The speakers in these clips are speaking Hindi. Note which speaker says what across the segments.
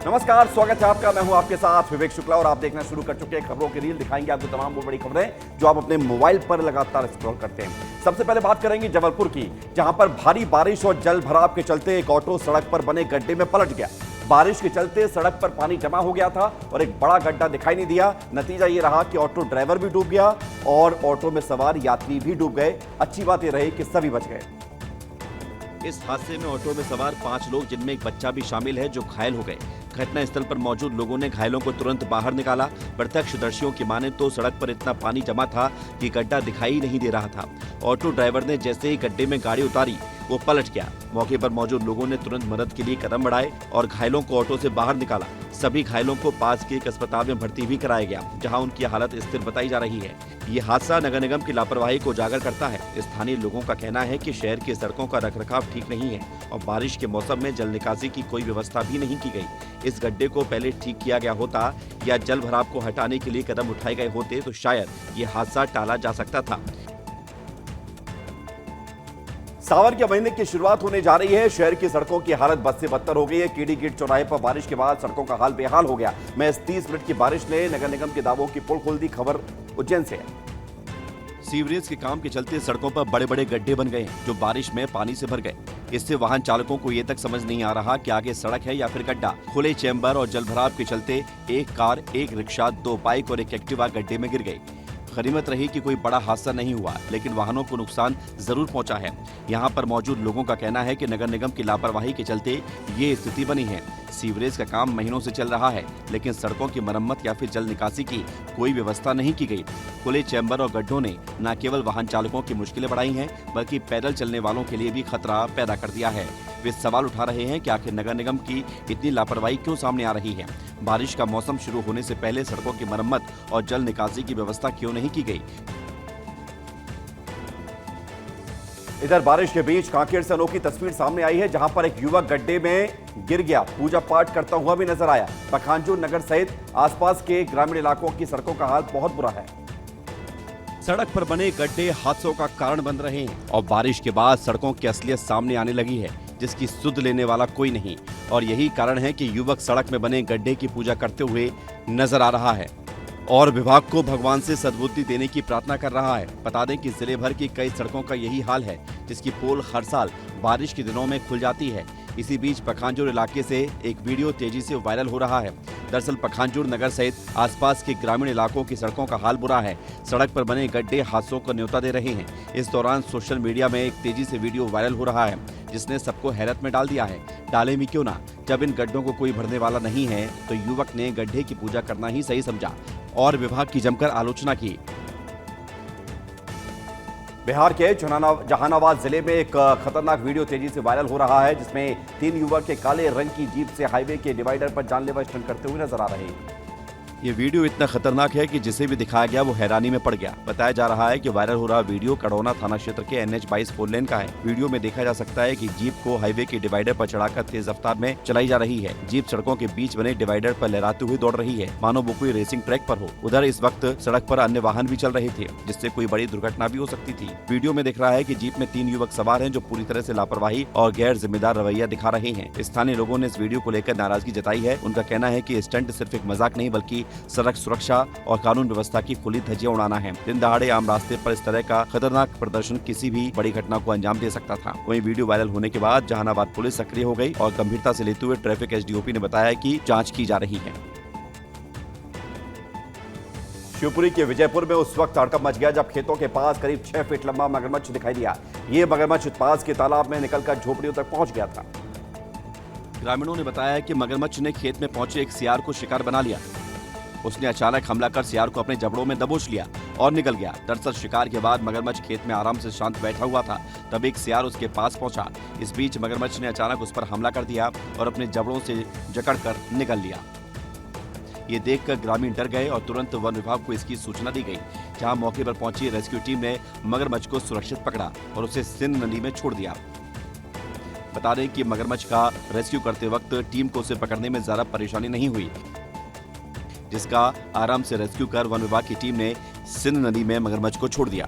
Speaker 1: नमस्कार, स्वागत है आपका। मैं हूं आपके साथ विवेक शुक्ला और आप देखना शुरू कर चुके हैं खबरों की रील। दिखाएंगे आपको तमाम वो बड़ी खबरें जो आप अपने मोबाइल पर लगातार स्क्रॉल करते हैं। सबसे पहले बात करेंगे जबलपुर की, जहां पर भारी बारिश और जल भराव के चलते एक ऑटो सड़क पर बने गड्ढे में पलट गया। बारिश के चलते सड़क पर पानी जमा हो गया था और एक बड़ा गड्ढा दिखाई नहीं दिया। नतीजा ये रहा कि ऑटो ड्राइवर भी डूब गया और ऑटो में सवार यात्री भी डूब गए। अच्छी बात यह रही कि सभी बच गए।
Speaker 2: इस हादसे में ऑटो में सवार 5 लोग, जिनमें एक बच्चा भी शामिल है, जो घायल हो गए। घटना स्थल पर मौजूद लोगों ने घायलों को तुरंत बाहर निकाला। प्रत्यक्षदर्शियों की माने तो सड़क पर इतना पानी जमा था कि गड्ढा दिखाई नहीं दे रहा था। ऑटो ड्राइवर ने जैसे ही गड्ढे में गाड़ी उतारी, वो पलट गया। मौके पर मौजूद लोगों ने तुरंत मदद के लिए कदम बढ़ाए और घायलों को ऑटो से बाहर निकाला। सभी घायलों को पास के एक अस्पताल में भर्ती भी कराया गया, जहां उनकी हालत स्थिर बताई जा रही है। ये हादसा नगर निगम की लापरवाही को उजागर करता है। स्थानीय लोगों का कहना है कि शहर की सड़कों का रखरखाव ठीक नहीं है और बारिश के मौसम में जल निकासी की कोई व्यवस्था भी नहीं की गई। इस गड्ढे को पहले ठीक किया गया होता या जल भराव को हटाने के लिए कदम उठाए गए होते तो शायद ये हादसा टाला जा सकता था।
Speaker 1: सावन के महीने की शुरुआत होने जा रही है। शहर की सड़कों की हालत बद से बदतर हो गई है। कीड़ी गेट चौराहे पर बारिश के बाद सड़कों का हाल बेहाल हो गया। मैं इस 30 मिनट की बारिश ने नगर निगम के दावों की पोल खोल दी। खबर उज्जैन से है।
Speaker 2: सीवरेज के काम के चलते सड़कों पर बड़े बड़े गड्ढे बन गए, जो बारिश में पानी से भर गए। इससे वाहन चालकों को ये तक समझ नहीं आ रहा कि आगे सड़क है या फिर गड्ढा। खुले चैम्बर और जलभराव के चलते एक कार, एक रिक्शा, 2 बाइक और एक एक्टिवा गड्ढे में गिर गई। गनीमत रही कि कोई बड़ा हादसा नहीं हुआ, लेकिन वाहनों को नुकसान जरूर पहुंचा है। यहाँ पर मौजूद लोगों का कहना है कि नगर निगम की लापरवाही के चलते ये स्थिति बनी है। सीवरेज का काम महीनों से चल रहा है, लेकिन सड़कों की मरम्मत या फिर जल निकासी की कोई व्यवस्था नहीं की गई। खुले चैम्बर और गड्ढों ने न केवल वाहन चालकों की मुश्किलें बढ़ाई हैं, बल्कि पैदल चलने वालों के लिए भी खतरा पैदा कर दिया है। वे सवाल उठा रहे हैं कि आखिर नगर निगम की इतनी लापरवाही क्यों सामने आ रही है। बारिश का मौसम शुरू होने से पहले सड़कों की मरम्मत और जल निकासी की व्यवस्था क्यों नहीं की गई।
Speaker 1: इधर बारिश के बीच कांकेर से अनोखी तस्वीर सामने आई है, जहां पर एक युवक गड्ढे में गिर गया, पूजा पाठ करता हुआ भी नजर आया। पखांजूर नगर सहित आसपास के ग्रामीण इलाकों की सड़कों का हाल बहुत बुरा है।
Speaker 2: सड़क पर बने गड्ढे हादसों का कारण बन रहे हैं और बारिश के बाद सड़कों की असलियत सामने आने लगी है, जिसकी सुध लेने वाला कोई नहीं। और यही कारण है कि युवक सड़क में बने गड्ढे की पूजा करते हुए नजर आ रहा है और विभाग को भगवान से सद्बुद्धि देने की प्रार्थना कर रहा है। बता दें कि जिले भर की कई सड़कों का यही हाल है, जिसकी पोल हर साल बारिश के दिनों में खुल जाती है। इसी बीच पखांजूर इलाके से एक वीडियो तेजी से वायरल हो रहा है। दरअसल पखांजूर नगर सहित आसपास के ग्रामीण इलाकों की सड़कों का हाल बुरा है। सड़क पर बने गड्ढे हादसों को न्योता दे रहे हैं। इस दौरान सोशल मीडिया में एक तेजी से वीडियो वायरल हो रहा है, जिसने सबको हैरत में डाल दिया है। डाले भी क्यों ना, जब इन गड्ढों को कोई भरने वाला नहीं है तो युवक ने गड्ढे की पूजा करना ही सही समझा और विभाग की जमकर आलोचना की।
Speaker 1: बिहार के जहानाबाद जिले में एक खतरनाक वीडियो तेजी से वायरल हो रहा है, जिसमें 3 युवक एक काले रंग की जीप से हाईवे के डिवाइडर पर जानलेवा स्टंट करते हुए नजर आ रहे हैं।
Speaker 2: ये वीडियो इतना खतरनाक है कि जिसे भी दिखाया गया वो हैरानी में पड़ गया। बताया जा रहा है कि वायरल हो रहा वीडियो कड़ौना थाना क्षेत्र के NH-22 4 लेन का है। वीडियो में देखा जा सकता है कि जीप को हाईवे के डिवाइडर पर चढ़ाकर तेज रफ्तार में चलाई जा रही है। जीप सड़कों के बीच बने डिवाइडर पर लहराते हुए दौड़ रही है, मानो वो कोई रेसिंग ट्रैक पर हो। उधर इस वक्त सड़क पर अन्य वाहन भी चल रहे थे, जिससे कोई बड़ी दुर्घटना भी हो सकती थी। वीडियो में दिख रहा है कि जीप में 3 युवक सवार हैं, जो पूरी तरह से लापरवाही और गैर जिम्मेदार रवैया दिखा रहे हैं। स्थानीय लोगों ने इस वीडियो को लेकर नाराजगी जताई है। उनका कहना है कि स्टंट सिर्फ एक मजाक नहीं, बल्कि सड़क सुरक्षा और कानून व्यवस्था की खुली धज्जियां उड़ाना है। दिन दहाड़े आम रास्ते पर इस तरह का खतरनाक प्रदर्शन किसी भी बड़ी घटना को अंजाम दे सकता था। वहीं वीडियो वायरल होने के बाद जहानाबाद पुलिस सक्रिय हो गई और गंभीरता से लेते हुए ट्रैफिक SDOP ने बताया कि जांच की जा रही है।
Speaker 1: शिवपुरी के विजयपुर में उस वक्त हड़कंप मच गया जब खेतों के पास करीब 6 फीट लंबा मगरमच्छ दिखाई दिया। ये मगरमच्छ पास के तालाब में निकलकर झोपड़ियों तक पहुंच गया था।
Speaker 2: ग्रामीणों ने बताया कि मगरमच्छ ने खेत में पहुंचे एक सियार को शिकार बना लिया। उसने अचानक हमला कर सियार को अपने जबड़ों में दबोच लिया और निकल गया। दरअसल शिकार के बाद मगरमच्छ खेत में आराम से शांत बैठा हुआ था, तब एक सियार उसके पास पहुंचा। इस बीच मगरमच्छ ने अचानक उस पर हमला कर दिया और अपने जबड़ों से जकड़कर निकल लिया। ये देखकर ग्रामीण डर गए और तुरंत वन विभाग को इसकी सूचना दी गई, जहां मौके पर पहुंची रेस्क्यू टीम ने मगरमच्छ को सुरक्षित पकड़ा और उसे सिंध नदी में छोड़ दिया। बता दें कि मगरमच्छ का रेस्क्यू करते वक्त टीम को उसे पकड़ने में ज्यादा परेशानी नहीं हुई, जिसका आराम से रेस्क्यू कर वन विभाग की टीम ने सिंध नदी में मगरमच्छ को छोड़ दिया।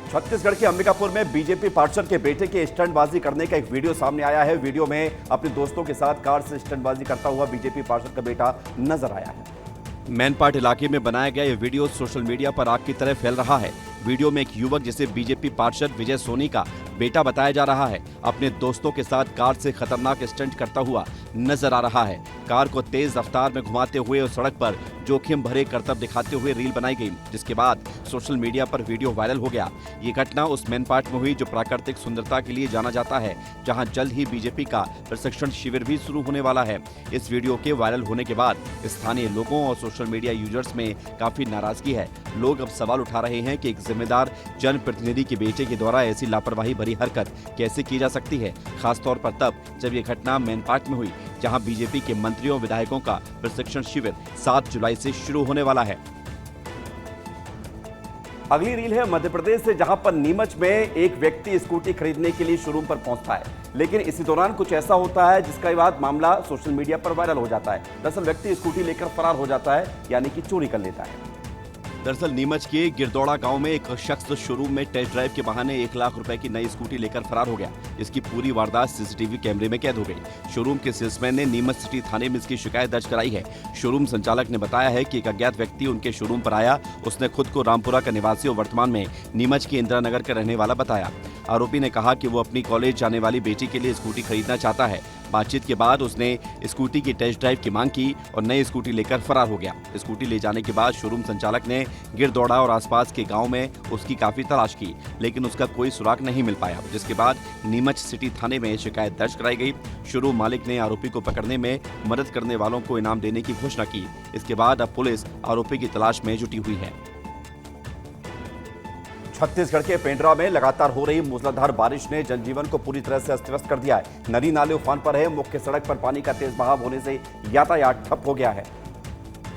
Speaker 1: छत्तीसगढ़ के अंबिकापुर में बीजेपी पार्षद के बेटे के स्टंटबाजी करने का एक वीडियो सामने आया है। वीडियो में अपने दोस्तों के साथ कार से स्टंटबाजी करता हुआ बीजेपी पार्षद का बेटा नजर आया है।
Speaker 2: मैनपाट इलाके में बनाया गया यह वीडियो सोशल मीडिया पर आग की तरह फैल रहा है। वीडियो में एक युवक जिसे बीजेपी पार्षद विजय सोनी का बेटा बताया जा रहा है, अपने दोस्तों के साथ कार से खतरनाक स्टंट करता हुआ नजर आ रहा है। कार को तेज रफ्तार में घुमाते हुए उस सड़क पर जोखिम भरे करतब दिखाते हुए रील बनाई गई, जिसके बाद सोशल मीडिया पर वीडियो वायरल हो गया। ये घटना उस मैनपाट में हुई जो प्राकृतिक सुंदरता के लिए जाना जाता है, जहां जल्द ही बीजेपी का प्रशिक्षण शिविर भी शुरू होने वाला है। इस वीडियो के वायरल होने के बाद स्थानीय लोगों और सोशल मीडिया यूजर्स में काफी नाराजगी है। लोग अब सवाल उठा रहे हैं कि एक जिम्मेदार जनप्रतिनिधि के बेटे के द्वारा ऐसी लापरवाही भरी हरकत कैसे की जा सकती है, खासतौर पर तब जब ये घटना मैनपाट में हुई, जहां बीजेपी के मंत्रियों विधायकों का प्रशिक्षण शिविर 7 जुलाई से शुरू होने वाला है।
Speaker 1: अगली रील है मध्य प्रदेश से, जहां पर नीमच में एक व्यक्ति स्कूटी खरीदने के लिए शोरूम पर पहुंचता है, लेकिन इसी दौरान कुछ ऐसा होता है जिसका बाद मामला सोशल मीडिया पर वायरल हो जाता है। दरअसल व्यक्ति स्कूटी लेकर फरार हो जाता है, यानी कि चोरी कर लेता है।
Speaker 2: दरअसल नीमच के गिरदौड़ा गांव में एक शख्स शोरूम में टेस्ट ड्राइव के बहाने 1 लाख रुपए की नई स्कूटी लेकर फरार हो गया। इसकी पूरी वारदात सीसीटीवी कैमरे में कैद हो गई। शोरूम के सेल्समैन ने नीमच सिटी थाने में इसकी शिकायत दर्ज कराई है। शोरूम संचालक ने बताया है कि एक अज्ञात व्यक्ति उनके शोरूम पर आया। उसने खुद को रामपुरा का निवासी और वर्तमान में नीमच के इंदिरा नगर का रहने वाला बताया। आरोपी ने कहा कि वो अपनी कॉलेज जाने वाली बेटी के लिए स्कूटी खरीदना चाहता है। बातचीत के बाद उसने स्कूटी की टेस्ट ड्राइव की मांग की और नई स्कूटी लेकर फरार हो गया। स्कूटी ले जाने के बाद शोरूम संचालक ने गिरदौड़ा और आसपास के गांव में उसकी काफी तलाश की, लेकिन उसका कोई सुराग नहीं मिल पाया, जिसके बाद नीमच सिटी थाने में शिकायत दर्ज कराई गई। शोरूम मालिक ने आरोपी को पकड़ने में मदद करने वालों को इनाम देने की घोषणा की। इसके बाद अब पुलिस आरोपी की तलाश में जुटी हुई है।
Speaker 1: छत्तीसगढ़ के पेंड्रा में लगातार हो रही मूसलाधार बारिश ने जनजीवन को पूरी तरह से अस्त व्यस्त कर दिया है। नदी नाले उफान पर है। मुख्य सड़क पर पानी का तेज बहाव होने से यातायात ठप हो गया है।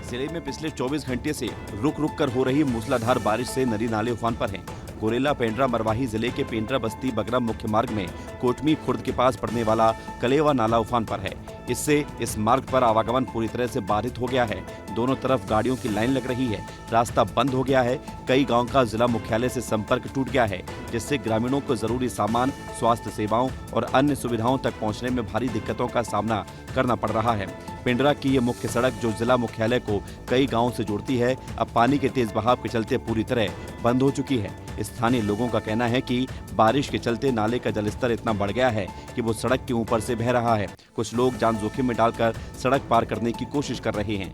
Speaker 2: जिले में पिछले 24 घंटे से रुक रुक कर हो रही मूसलाधार बारिश से नदी नाले उफान पर हैं। गोरेला पेंड्रा मरवाही जिले के पेंड्रा बस्ती बगरम मुख्य मार्ग में कोटमी खुर्द के पास पड़ने वाला कलेवा नाला उफान पर है। इससे इस मार्ग पर आवागमन पूरी तरह से बाधित हो गया है। दोनों तरफ गाड़ियों की लाइन लग रही है। रास्ता बंद हो गया है। कई गांव का जिला मुख्यालय से संपर्क टूट गया है, जिससे ग्रामीणों को जरूरी सामान, स्वास्थ्य सेवाओं और अन्य सुविधाओं तक पहुंचने में भारी दिक्कतों का सामना करना पड़ रहा है। पेंड्रा की ये मुख्य सड़क जो जिला मुख्यालय को कई गांवों से जोड़ती है, अब पानी के तेज बहाव के चलते पूरी तरह बंद हो चुकी है। स्थानीय लोगों का कहना है कि बारिश के चलते नाले का जलस्तर इतना बढ़ गया है कि वो सड़क के ऊपर से बह रहा है। कुछ लोग जान जोखिम में डालकर सड़क पार करने की कोशिश कर रहे हैं।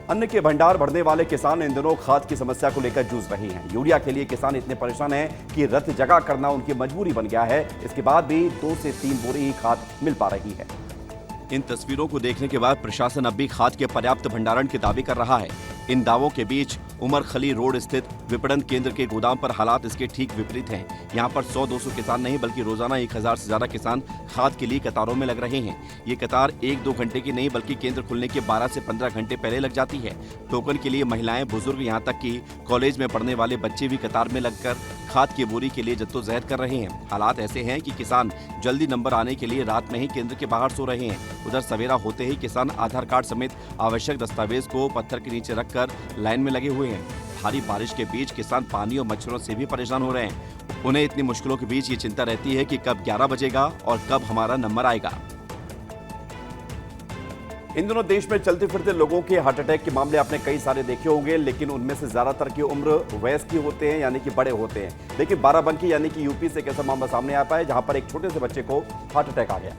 Speaker 1: अन्न के भंडार भरने वाले किसान इन दिनों खाद की समस्या को लेकर जूझ रहे हैं। यूरिया के लिए किसान इतने परेशान हैं कि रत जगह करना उनकी मजबूरी बन गया है। इसके बाद भी 2 से 3 बोरी ही खाद मिल पा रही है।
Speaker 2: इन तस्वीरों को देखने के बाद प्रशासन अब भी खाद के पर्याप्त भंडारण के दावे कर रहा है। इन दावों के बीच उमरखली रोड स्थित विपणन केंद्र के गोदाम पर हालात इसके ठीक विपरीत हैं। यहाँ पर 100-200 किसान नहीं बल्कि रोजाना 1000 से ज्यादा किसान खाद के लिए कतारों में लग रहे हैं। ये कतार 1-2 घंटे की नहीं बल्कि केंद्र खुलने के 12 से 15 घंटे पहले लग जाती है। टोकन के लिए महिलाएं, बुजुर्ग, यहाँ तक कि कॉलेज में पढ़ने वाले बच्चे भी कतार में लगकर खाद की बोरी के लिए जद्दोजहद कर रहे हैं। हालात ऐसे हैं कि किसान जल्दी नंबर आने के लिए रात में ही केंद्र के बाहर सो रहे हैं। उधर सवेरा होते ही किसान आधार कार्ड समेत आवश्यक दस्तावेज को पत्थर के नीचे रखकर लाइन में लगे हुए हैं। भारी बारिश के बीच किसान पानी और मच्छरों से भी परेशान हो रहे हैं। उन्हें इतनी मुश्किलों के बीच ये चिंता रहती है कि कब 11 बजेगा और कब हमारा नंबर आएगा।
Speaker 1: इन दिनों देश में चलते फिरते लोगों के हार्ट अटैक के मामले आपने कई सारे देखे होंगे, लेकिन उनमें से ज्यादातर की उम्र वयस्क की होते हैं, यानी कि बड़े होते हैं। लेकिन बाराबंकी यानी कि यूपी से एक ऐसा मामला सामने आता है जहां पर एक छोटे से बच्चे को हार्ट अटैक आ गया।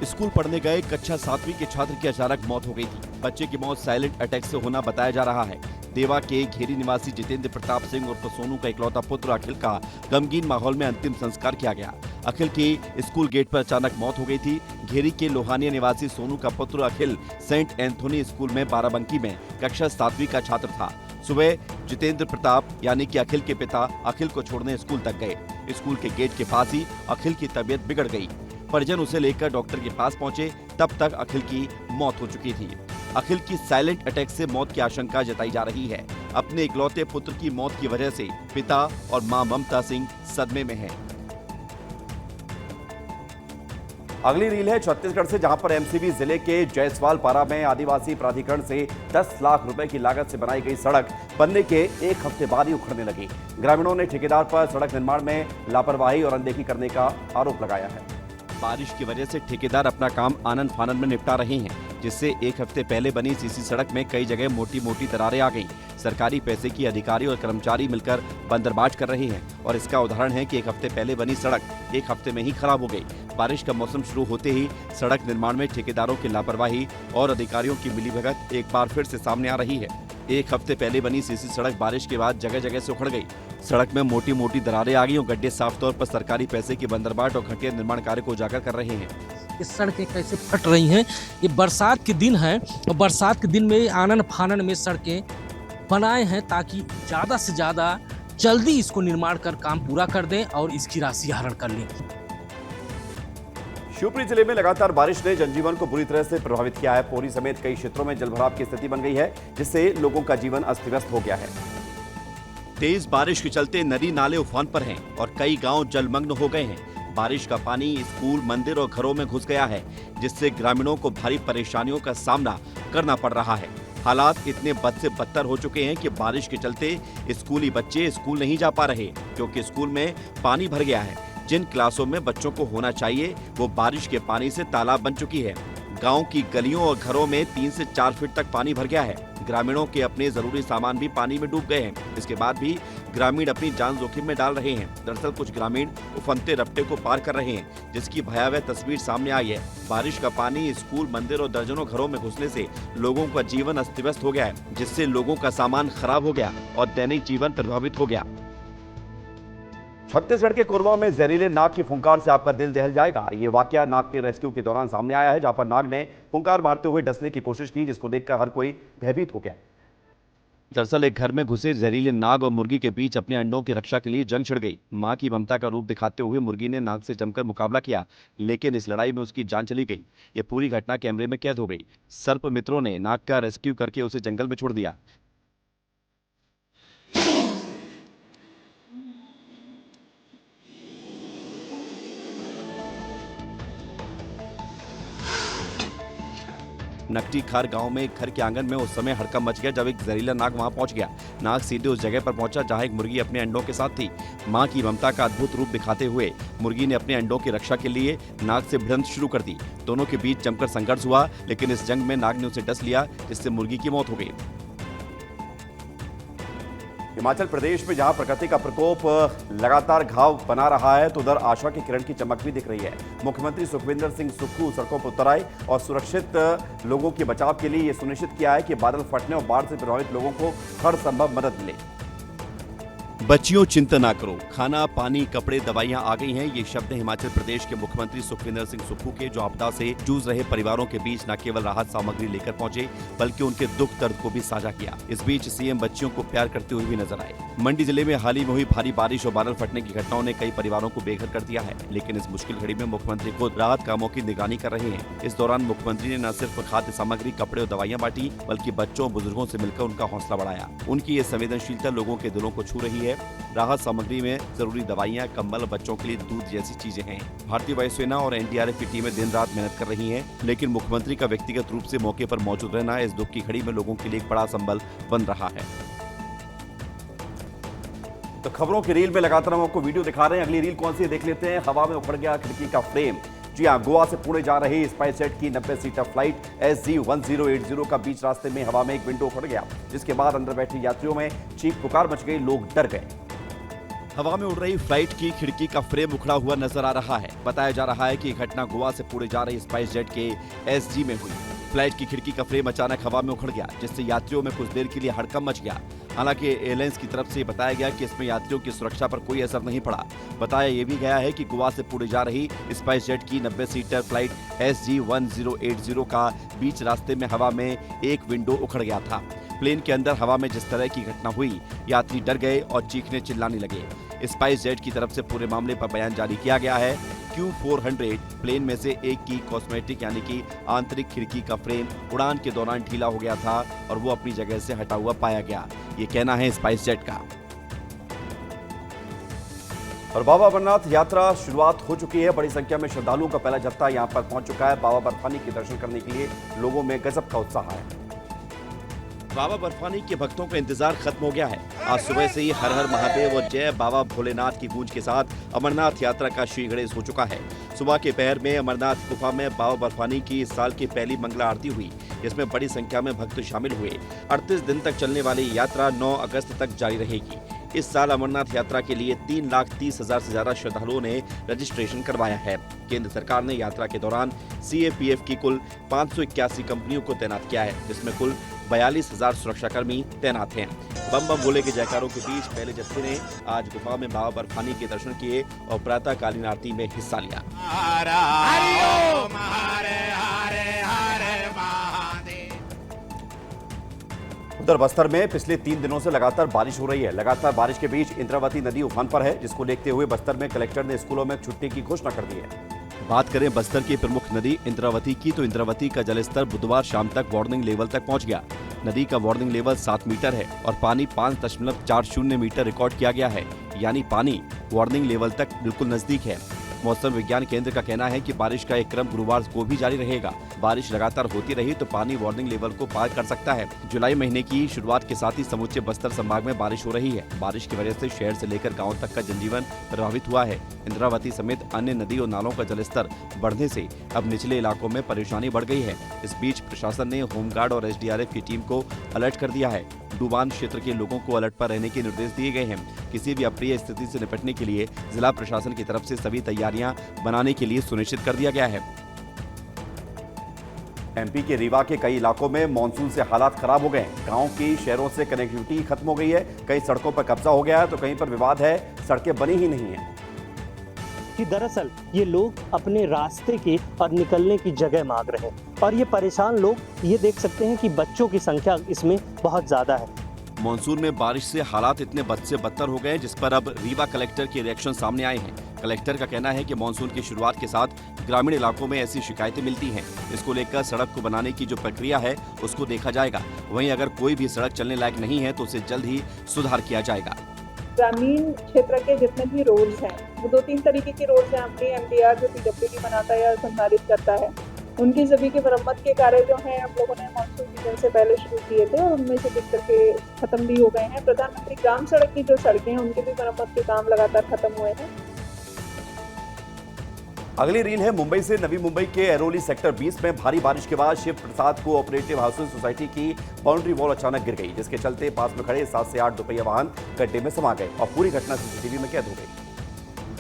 Speaker 2: स्कूल पढ़ने गए कक्षा 7वीं के छात्र की अचानक मौत हो गई थी। बच्चे की मौत साइलेंट अटैक से होना बताया जा रहा है। देवा के घेरी निवासी जितेंद्र प्रताप सिंह उर्फ सोनू का इकलौता पुत्र अखिल का गमगीन माहौल में अंतिम संस्कार किया गया। अखिल की स्कूल गेट पर अचानक मौत हो गई थी। घेरी के लोहानिया निवासी सोनू का पुत्र अखिल सेंट एंथोनी स्कूल में बाराबंकी में कक्षा 7वीं का छात्र था। सुबह जितेंद्र प्रताप यानी कि अखिल के पिता अखिल को छोड़ने स्कूल तक गए। स्कूल के गेट के पास ही अखिल की तबीयत बिगड़ गई। परिजन उसे लेकर डॉक्टर के पास पहुंचे, तब तक अखिल की मौत हो चुकी थी। अखिल की साइलेंट अटैक से मौत की आशंका जताई जा रही है। अपने इकलौते पुत्र की मौत की वजह से पिता और मां ममता सिंह सदमे में हैं।
Speaker 1: अगली रील है छत्तीसगढ़ से, जहां पर एमसीबी जिले के जयसवाल पारा में आदिवासी प्राधिकरण से 10 लाख रुपए की लागत से बनाई गई सड़क बनने के एक हफ्ते बाद ही उखड़ने लगी। ग्रामीणों ने ठेकेदार पर सड़क निर्माण में लापरवाही और अनदेखी करने का आरोप लगाया है।
Speaker 2: बारिश की वजह से ठेकेदार अपना काम आनन फानन में निपटा रहे हैं, जिससे एक हफ्ते पहले बनी सीसी सड़क में कई जगह मोटी मोटी दरारें आ गईं। सरकारी पैसे की अधिकारी और कर्मचारी मिलकर बंदरबांट कर रहे हैं और इसका उदाहरण है कि एक हफ्ते पहले बनी सड़क एक हफ्ते में ही खराब हो गई। बारिश का मौसम शुरू होते ही सड़क निर्माण में ठेकेदारों की लापरवाही और अधिकारियों की मिलीभगत एक बार फिर से सामने आ रही है। एक हफ्ते पहले बनी सीसी सड़क बारिश के बाद जगह जगह से उखड़ गई। सड़क में मोटी मोटी दरारें आ गई और गड्ढे साफ तौर पर सरकारी पैसे की बंदरबाट और घटिया निर्माण कार्य को उजागर कर रहे हैं।
Speaker 3: ये सड़कें कैसे फट रही हैं। ये बरसात के दिन है और बरसात के दिन में आनन फानन में सड़कें बनाए हैं ताकि ज़्यादा से ज़्यादा जल्दी इसको निर्माण कर काम पूरा कर दें और इसकी राशि आहरण कर लें।
Speaker 1: शिवपुरी जिले में लगातार बारिश ने जनजीवन को बुरी तरह से प्रभावित किया है। पोरी समेत कई क्षेत्रों में जलभराव की स्थिति बन गई है, जिससे लोगों का जीवन अस्त व्यस्त हो गया है।
Speaker 2: तेज बारिश के चलते नदी नाले उफान पर हैं और कई गांव जलमग्न हो गए हैं। बारिश का पानी स्कूल, मंदिर और घरों में घुस गया है, जिससे ग्रामीणों को भारी परेशानियों का सामना करना पड़ रहा है। हालात इतने बद से बदतर हो चुके हैं कि बारिश के चलते स्कूली बच्चे स्कूल नहीं जा पा रहे, क्योंकि स्कूल में पानी भर गया है। जिन क्लासों में बच्चों को होना चाहिए वो बारिश के पानी से तालाब बन चुकी है। गांव की गलियों और घरों में 3 से 4 फीट तक पानी भर गया है। ग्रामीणों के अपने जरूरी सामान भी पानी में डूब गए हैं। इसके बाद भी ग्रामीण अपनी जान जोखिम में डाल रहे हैं। दरअसल कुछ ग्रामीण उफनते रपटे को पार कर रहे हैं, जिसकी भयावह तस्वीर सामने आई है। बारिश का पानी स्कूल, मंदिर और दर्जनों घरों में घुसने से लोगों का जीवन अस्त व्यस्त हो गया है, जिससे लोगों का सामान खराब हो गया और दैनिक जीवन प्रभावित हो गया।
Speaker 1: छत्तीसगढ़ के कोरबा में जहरीले नाग की फुंकार से आपका दिल दहल जाएगा। ये वाकया नाग के रेस्क्यू के दौरान सामने आया है, जहां पर नाग ने फुंकार मारते हुए डसने की कोशिश की, जिसको देखकर हर कोई भयभीत हो गया।
Speaker 2: दरअसल एक घर में घुसे जहरीले नाग और मुर्गी के बीच अपने अंडों की रक्षा के लिए जंग छिड़ गई। मां की ममता का रूप दिखाते हुए मुर्गी ने नाग से जमकर मुकाबला किया, लेकिन इस लड़ाई में उसकी जान चली गई। ये पूरी घटना कैमरे में कैद हो गई। सर्प मित्रों ने नाग का रेस्क्यू करके उसे जंगल में छोड़ दिया। नकटी खार गांव में एक घर के आंगन में उस समय हड़कंप मच गया जब एक जहरीला नाग वहां पहुंच गया। नाग सीधे उस जगह पर पहुंचा जहां एक मुर्गी अपने अंडों के साथ थी। मां की ममता का अद्भुत रूप दिखाते हुए मुर्गी ने अपने अंडों की रक्षा के लिए नाग से भिड़ंत शुरू कर दी। दोनों के बीच जमकर संघर्ष हुआ, लेकिन इस जंग में नाग ने उसे डस लिया, जिससे मुर्गी की मौत हो गई।
Speaker 1: हिमाचल प्रदेश में जहां प्रकृति का प्रकोप लगातार घाव बना रहा है, तो उधर आशा की किरण की चमक भी दिख रही है। मुख्यमंत्री सुखविंदर सिंह सुक्खू सड़कों पर उतर आए और सुरक्षित लोगों के बचाव के लिए यह सुनिश्चित किया है कि बादल फटने और बाढ़ से प्रभावित लोगों को हर संभव मदद मिले।
Speaker 2: बच्चियों चिंता ना करो, खाना, पानी, कपड़े, दवाइयां आ गई हैं। ये शब्द हिमाचल प्रदेश के मुख्यमंत्री सुखविंदर सिंह सुक्खू के, जो आपदा से जूझ रहे परिवारों के बीच न केवल राहत सामग्री लेकर पहुंचे, बल्कि उनके दुख दर्द को भी साझा किया। इस बीच सीएम बच्चियों को प्यार करते हुए भी नजर आए। मंडी जिले में हाल ही में हुई भारी बारिश और बादल फटने की घटनाओं ने कई परिवारों को बेघर कर दिया है, लेकिन इस मुश्किल घड़ी में मुख्यमंत्री खुद राहत कामों की निगरानी कर रहे हैं। इस दौरान मुख्यमंत्री ने न सिर्फ खाद्य सामग्री, कपड़े और दवाइयां बांटी, बल्कि बच्चों और बुजुर्गों से मिलकर उनका हौसला बढ़ाया। उनकी ये संवेदनशीलता लोगों के दिलों को छू रही है। राहत सामग्री में जरूरी दवाइयां, कंबल और बच्चों के लिए दूध जैसी चीजें हैं। भारतीय वायुसेना और एनडीआरएफ की टीमें दिन रात मेहनत कर रही हैं, लेकिन मुख्यमंत्री का व्यक्तिगत रूप से मौके पर मौजूद रहना इस दुख की घड़ी में लोगों के लिए एक बड़ा संबल बन रहा है।
Speaker 1: तो खबरों की रील में लगातार हम आपको वीडियो दिखा रहे हैं। अगली रील कौन सी है देख लेते हैं। हवा में उखड़ गया खिड़की का फ्रेम। जी हाँ, गोवा से पुणे जा रही स्पाइस जेट की 90 सीटर फ्लाइट SG-1080 का बीच रास्ते में हवा में एक विंडो उखड़ गया, जिसके बाद अंदर बैठे यात्रियों में चीख पुकार मच गई। लोग डर गए।
Speaker 2: हवा में उड़ रही फ्लाइट की खिड़की का फ्रेम उखड़ा हुआ नजर आ रहा है। बताया जा रहा है कि यह घटना गोवा से पुणे जा रही स्पाइस जेट के SG में हुई। फ्लाइट की खिड़की का फ्रेम अचानक हवा में उखड़ गया, जिससे यात्रियों में कुछ देर के लिए हड़कंप मच गया। हालांकि एयरलाइंस की तरफ से बताया गया कि इसमें यात्रियों की सुरक्षा पर कोई असर नहीं पड़ा। बताया यह भी गया है कि गोवा से पुणे जा रही स्पाइस जेट की 90 सीटर फ्लाइट SG-1080 का बीच रास्ते में हवा में एक विंडो उखड़ गया था। प्लेन के अंदर हवा में जिस तरह की घटना हुई, यात्री डर गए और चीखने चिल्लाने लगे। स्पाइस जेट की तरफ से पूरे मामले पर बयान जारी किया गया है। Q400 प्लेन में से एक की कॉस्मेटिक यानी कि आंतरिक खिड़की का फ्रेम उड़ान के दौरान ढीला हो गया था और वो अपनी जगह से हटा हुआ पाया गया। ये कहना है स्पाइस जेट का।
Speaker 1: और बाबा अमरनाथ यात्रा शुरुआत हो चुकी है। बड़ी संख्या में श्रद्धालुओं का पहला जत्था यहां पर पहुंच चुका है। बाबा बर्फानी के दर्शन करने के लिए लोगों में गजब का उत्साह है।
Speaker 2: बाबा बर्फानी के भक्तों का इंतजार खत्म हो गया है। आज सुबह से ही हर हर महादेव और जय बाबा भोलेनाथ की गूंज के साथ अमरनाथ यात्रा का श्री गणेश हो चुका है। सुबह के पहर में अमरनाथ गुफा में बाबा बर्फानी की इस साल की पहली मंगला आरती हुई, जिसमें बड़ी संख्या में भक्त शामिल हुए। 38 दिन तक चलने वाली यात्रा 9 अगस्त तक जारी रहेगी। इस साल अमरनाथ यात्रा के लिए 3,30,000 से ज्यादा श्रद्धालुओं ने रजिस्ट्रेशन करवाया है। केंद्र सरकार ने यात्रा के दौरान सीएपीएफ की कुल 581 कंपनियों को तैनात किया है, जिसमें कुल 42,000 सुरक्षाकर्मी तैनात हैं। बम बम बोले के जयकारों के बीच पहले जत्थे ने आज गुफा में बाबा बर्फानी के दर्शन किए और प्रातःकालीन आरती में हिस्सा लिया।
Speaker 1: उधर बस्तर में पिछले 3 दिनों से लगातार बारिश हो रही है। लगातार बारिश के बीच इंद्रावती नदी उफान पर है, जिसको देखते हुए बस्तर में कलेक्टर ने स्कूलों में छुट्टी की घोषणा कर दी है।
Speaker 2: बात करें बस्तर की प्रमुख नदी इंद्रावती की, तो इंद्रावती का जलस्तर बुधवार शाम तक वार्निंग लेवल तक पहुंच गया। नदी का वार्निंग लेवल 7 मीटर है और पानी 5.40 मीटर रिकॉर्ड किया गया है, यानी पानी वार्निंग लेवल तक बिल्कुल नजदीक है। मौसम विज्ञान केंद्र का कहना है कि बारिश का एक क्रम गुरुवार को भी जारी रहेगा। बारिश लगातार होती रही तो पानी वार्निंग लेवल को पार कर सकता है। जुलाई महीने की शुरुआत के साथ ही समूचे बस्तर संभाग में बारिश हो रही है। बारिश की वजह से शहर से लेकर गांव तक का जनजीवन प्रभावित हुआ है। इंद्रावती समेत अन्य नदी और नालों का जलस्तर बढ़ने से अब निचले इलाकों में परेशानी बढ़ गई है। इस बीच प्रशासन ने होमगार्ड और एसडीआरएफ की टीम को अलर्ट कर दिया है। डूबान क्षेत्र के लोगों को अलर्ट पर रहने के निर्देश दिए गए हैं। किसी भी अप्रिय स्थिति से निपटने के लिए जिला प्रशासन की तरफ से सभी तैयारियां बनाने के लिए सुनिश्चित कर दिया गया है।
Speaker 1: एमपी के रीवा के कई इलाकों में मानसून से हालात खराब हो गए। गांव की शहरों से कनेक्टिविटी खत्म हो गई है। कई सड़कों पर कब्जा हो गया है तो कहीं पर विवाद है, सड़कें बनी ही नहीं है।
Speaker 4: कि दरअसल ये लोग अपने रास्ते की और निकलने की जगह मांग रहे हैं और ये परेशान लोग ये देख सकते हैं कि बच्चों की संख्या इसमें बहुत ज्यादा है।
Speaker 2: मानसून में बारिश से हालात इतने बद से बदतर हो गए, जिस पर अब रीवा कलेक्टर के रिएक्शन सामने आए हैं। कलेक्टर का कहना है कि मानसून की शुरुआत के साथ ग्रामीण इलाकों में ऐसी शिकायतें मिलती हैं। इसको लेकर सड़क को बनाने की जो प्रक्रिया है उसको देखा जाएगा। वहीं अगर कोई भी सड़क चलने लायक नहीं है तो उसे जल्द ही सुधार किया जाएगा।
Speaker 5: ग्रामीण क्षेत्र के जितने भी रोड्स हैं वो 2-3 तरीके के रोड्स हैं। अपनी एमडीआर जो पीडब्ल्यूडी बनाता है या संचालित करता है, उनकी सभी की मरम्मत के कार्य जो हैं हम लोगों ने मानसून सीजन से पहले शुरू किए थे और उनमें से कुछ करके खत्म भी हो गए हैं। प्रधानमंत्री ग्राम सड़क की जो सड़कें हैं उनके भी मरम्मत के काम लगातार खत्म हुए हैं।
Speaker 1: अगली रील है मुंबई से। नवी मुंबई के एरोली सेक्टर 20 में भारी बारिश के बाद शिव प्रसाद कोऑपरेटिव हाउसिंग सोसाइटी की बाउंड्री वॉल अचानक गिर गई, जिसके चलते पास में खड़े 7 से 8 दोपहिया वाहन गड्ढे में समा गए और पूरी घटना सीसीटीवी में कैद हो गई।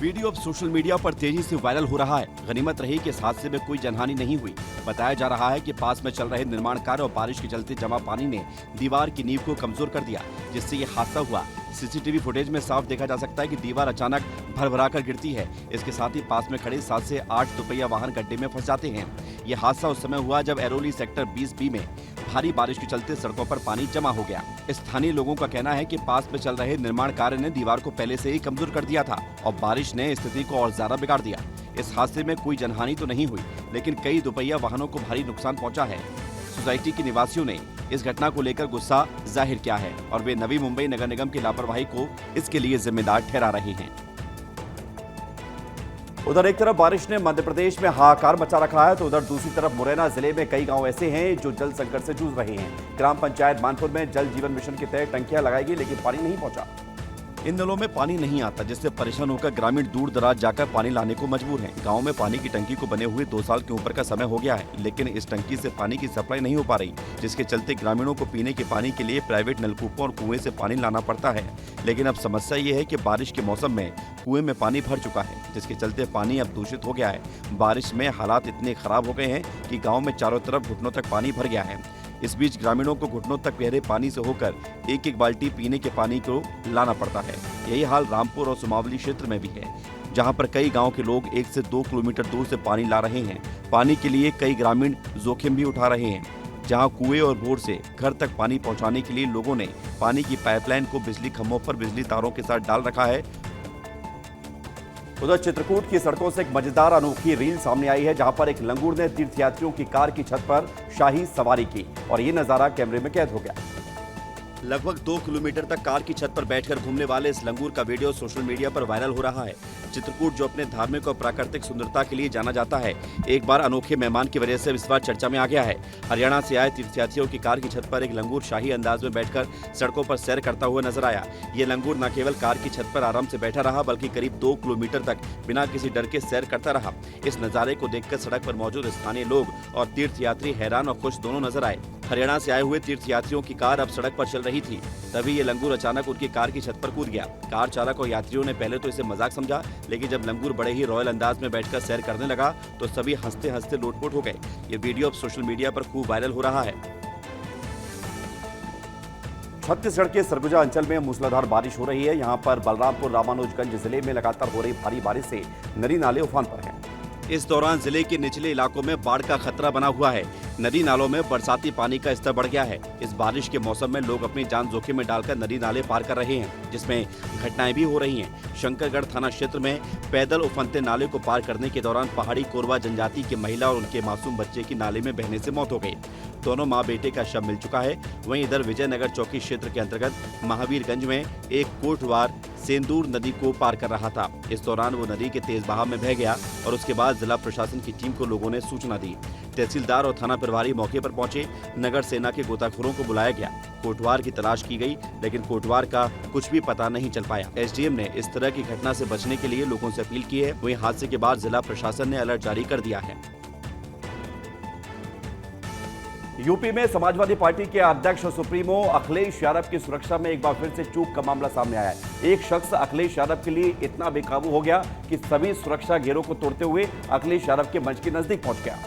Speaker 2: वीडियो अब सोशल मीडिया पर तेजी से वायरल हो रहा है। गनीमत रही कि इस हादसे में कोई जनहानि नहीं हुई। बताया जा रहा है कि पास में चल रहे निर्माण कार्य और बारिश के चलते जमा पानी ने दीवार की नींव को कमजोर कर दिया, जिससे ये हादसा हुआ। सीसीटीवी फुटेज में साफ देखा जा सकता है कि दीवार अचानक भरभरा कर गिरती है। इसके साथ ही पास में खड़े 7 से 8 दोपहिया वाहन गड्ढे में फंस जाते हैं। ये हादसा उस समय हुआ जब एरोली सेक्टर 20B में भारी बारिश के चलते सड़कों पर पानी जमा हो गया। स्थानीय लोगों का कहना है कि पास में चल रहे निर्माण कार्य ने दीवार को पहले से ही कमजोर कर दिया था और बारिश ने स्थिति को और ज्यादा बिगाड़ दिया। इस हादसे में कोई जनहानि तो नहीं हुई, लेकिन कई दोपहिया वाहनों को भारी नुकसान पहुंचा है। सोसाइटी के निवासियों ने इस घटना को लेकर गुस्सा जाहिर किया है और वे नवी मुंबई नगर निगम की लापरवाही को इसके लिए जिम्मेदार ठहरा रहे हैं।
Speaker 1: उधर एक तरफ बारिश ने मध्य प्रदेश में हाहाकार मचा रखा है तो उधर दूसरी तरफ मुरैना जिले में कई गांव ऐसे हैं जो जल संकट से जूझ रहे हैं। ग्राम पंचायत मानपुर में जल जीवन मिशन के तहत टंकियां लगाई गई, लेकिन पानी नहीं पहुंचा।
Speaker 2: इन नलों में पानी नहीं आता, जिससे परेशान होकर ग्रामीण दूर दराज जाकर पानी लाने को मजबूर हैं। गांव में पानी की टंकी को बने हुए 2 साल के ऊपर का समय हो गया है, लेकिन इस टंकी से पानी की सप्लाई नहीं हो पा रही, जिसके चलते ग्रामीणों को पीने के पानी के लिए प्राइवेट नलकूपों और कुएं से पानी लाना पड़ता है। लेकिन अब समस्या ये है कि बारिश के मौसम में कुएं में पानी भर चुका है, जिसके चलते पानी अब दूषित हो गया है। बारिश में हालात इतने खराब हो गए हैं कि गाँव में चारों तरफ घुटनों तक पानी भर गया है। इस बीच ग्रामीणों को घुटनों तक गहरे पानी से होकर एक बाल्टी पीने के पानी को लाना पड़ता है। यही हाल रामपुर और सुमावली क्षेत्र में भी है, जहां पर कई गांव के लोग 1 से 2 किलोमीटर दूर से पानी ला रहे हैं। पानी के लिए कई ग्रामीण जोखिम भी उठा रहे हैं, जहां कुएं और बोर से घर तक पानी पहुंचाने के लिए लोगों ने पानी की पाइपलाइन को बिजली खंभों पर बिजली तारों के साथ डाल रखा है।
Speaker 1: उधर चित्रकूट की सड़कों से एक मजेदार अनोखी रील सामने आई है, जहां पर एक लंगूर ने तीर्थयात्रियों की कार की छत पर शाही सवारी की और ये नजारा कैमरे में कैद हो गया।
Speaker 2: लगभग 2 किलोमीटर तक कार की छत पर बैठकर घूमने वाले इस लंगूर का वीडियो सोशल मीडिया पर वायरल हो रहा है। चित्रकूट, जो अपने धार्मिक और प्राकृतिक सुंदरता के लिए जाना जाता है, एक बार अनोखे मेहमान की वजह से इस बार चर्चा में आ गया है। हरियाणा से आए तीर्थयात्रियों की कार की छत पर एक लंगूर शाही अंदाज में बैठकर सड़कों पर सैर करता हुआ नजर आया। ये लंगूर न केवल कार की छत पर आराम से बैठा रहा, बल्कि करीब 2 किलोमीटर तक बिना किसी डर के सैर करता रहा। इस नजारे को देखकर सड़क पर मौजूद स्थानीय लोग और तीर्थयात्री हैरान और खुश दोनों नजर आए। हरियाणा से आए हुए तीर्थयात्रियों की कार अब सड़क पर चल रही थी, तभी ये लंगूर अचानक उनकी कार की छत पर कूद गया। कार चालक और यात्रियों ने पहले तो इसे मजाक समझा, लेकिन जब लंगूर बड़े ही रॉयल अंदाज में बैठकर सैर करने लगा तो सभी हंसते हंसते लोटपोट हो गए। ये वीडियो अब सोशल मीडिया पर खूब वायरल हो रहा है।
Speaker 1: छत्तीसगढ़ के सरगुजा अंचल में मूसलाधार बारिश हो रही है। यहाँ पर बलरामपुर रामानुजगंज जिले में लगातार हो रही भारी बारिश से नदी नाले उफान पर हैं।
Speaker 2: इस दौरान जिले के निचले इलाकों में बाढ़ का खतरा बना हुआ है। नदी नालों में बरसाती पानी का स्तर बढ़ गया है। इस बारिश के मौसम में लोग अपनी जान जोखिम में डालकर नदी नाले पार कर रहे हैं, जिसमें घटनाएं भी हो रही हैं। शंकरगढ़ थाना क्षेत्र में पैदल उफनते नाले को पार करने के दौरान पहाड़ी कोरवा जनजाति की महिला और उनके मासूम बच्चे की नाले में बहने से मौत हो गई। दोनों माँ बेटे का शव मिल चुका है। वहीं इधर विजयनगर चौकी क्षेत्र के अंतर्गत महावीरगंज में एक कोटवार सेंदूर नदी को पार कर रहा था। इस दौरान वो नदी के तेज बहाव में बह गया और उसके बाद जिला प्रशासन की टीम को लोगों ने सूचना दी। तहसीलदार और थाना प्रभारी मौके पर पहुंचे। नगर सेना के गोताखोरों को बुलाया गया। कोटवार की तलाश की गई, लेकिन कोटवार का कुछ भी पता नहीं चल पाया। एसडीएम ने इस तरह की घटना से बचने के लिए लोगों से अपील की है। वहीं हादसे के बाद जिला प्रशासन ने अलर्ट जारी कर दिया है।
Speaker 1: यूपी में समाजवादी पार्टी के अध्यक्ष और सुप्रीमो अखिलेश यादव की सुरक्षा में एक बार फिर से चूक का मामला सामने आया है। एक शख्स अखिलेश यादव के लिए इतना बेकाबू हो गया कि सभी सुरक्षा घेरों को तोड़ते हुए अखिलेश यादव के मंच के नजदीक पहुंच गया।